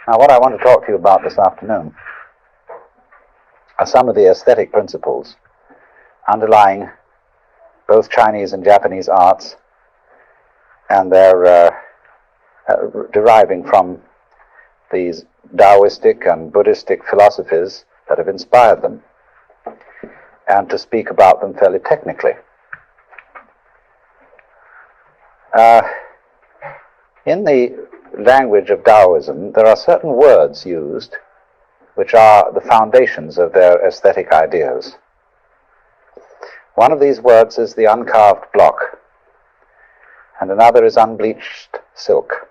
Now, what I want to talk to you about this afternoon are some of the aesthetic principles underlying both Chinese and Japanese arts, and they're deriving from these Taoistic and Buddhistic philosophies that have inspired them, and to speak about them fairly technically. In the language of Taoism, there are certain words used which are the foundations of their aesthetic ideas. One of these words is the uncarved block, and another is unbleached silk.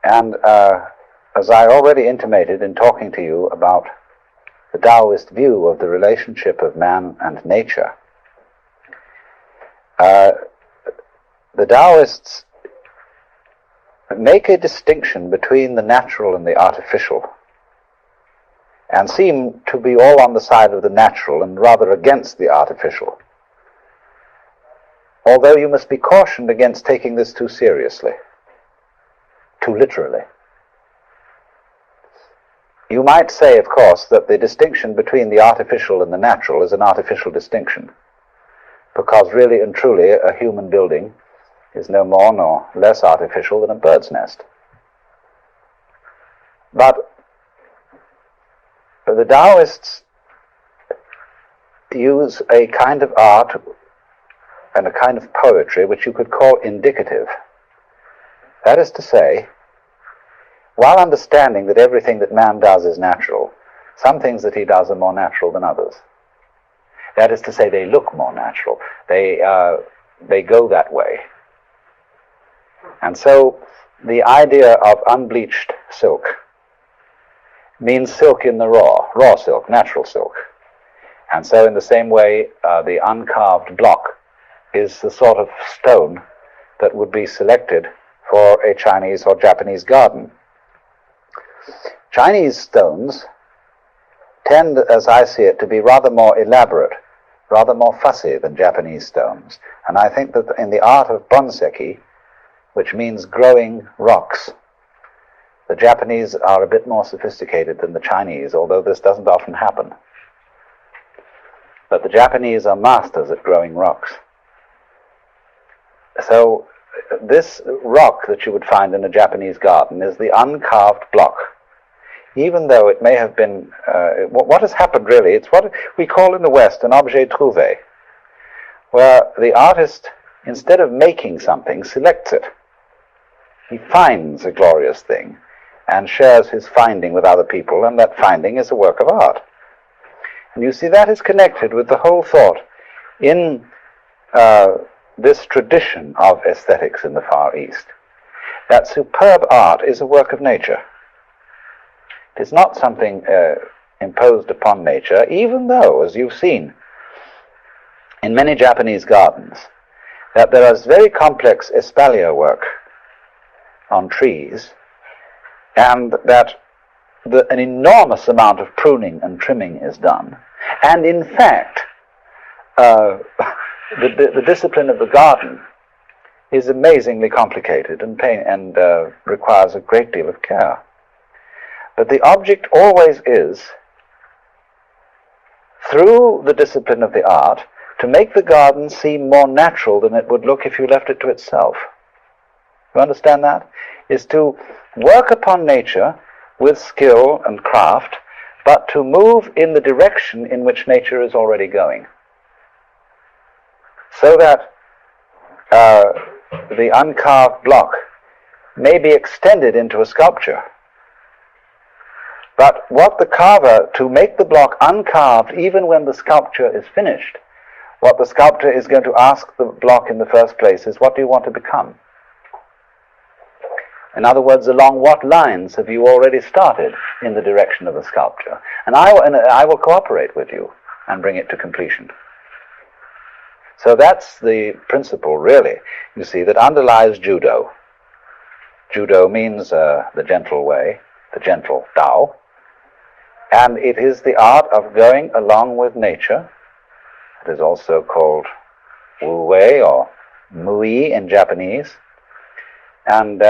And as I already intimated in talking to you about the Taoist view of the relationship of man and nature, the Taoists make a distinction between the natural and the artificial, and seem to be all on the side of the natural and rather against the artificial. Although you must be cautioned against taking this too seriously, too literally. You might say, of course, that the distinction between the artificial and the natural is an artificial distinction, because really and truly a human building is no more nor less artificial than a bird's nest. But the Taoists use a kind of art and a kind of poetry which you could call indicative. That is to say, while understanding that everything that man does is natural, some things that he does are more natural than others. That is to say, they look more natural. They go that way. And so the idea of unbleached silk means silk in the raw silk, natural silk. And so in the same way, the uncarved block is the sort of stone that would be selected for a Chinese or Japanese garden. Chinese stones tend, as I see it, to be rather more elaborate, rather more fussy than Japanese stones. And I think that in the art of bonseki, which means growing rocks, the Japanese are a bit more sophisticated than the Chinese, although this doesn't often happen. But the Japanese are masters at growing rocks. So this rock that you would find in a Japanese garden is the uncarved block. Even though it may have been, what has happened really, it's what we call in the West an objet trouvé, where the artist, instead of making something, selects it. He finds a glorious thing and shares his finding with other people, and that finding is a work of art. And you see, that is connected with the whole thought in this tradition of aesthetics in the Far East, that superb art is a work of nature. It is not something imposed upon nature, even though, as you've seen in many Japanese gardens, that there is very complex espalier work on trees, and that an enormous amount of pruning and trimming is done. And in fact, the discipline of the garden is amazingly complicated and requires a great deal of care. But the object always is, through the discipline of the art, to make the garden seem more natural than it would look if you left it to itself. You understand that? Is to work upon nature with skill and craft, but to move in the direction in which nature is already going. So that the uncarved block may be extended into a sculpture. But what the carver, to make the block uncarved even when the sculpture is finished, what the sculptor is going to ask the block in the first place is, what do you want to become? In other words, along what lines have you already started in the direction of the sculpture? And I will cooperate with you and bring it to completion. So that's the principle, really, you see, that underlies Judo. Judo means the gentle way, the gentle Tao. And it is the art of going along with nature. It is also called Wu Wei or Mui in Japanese. And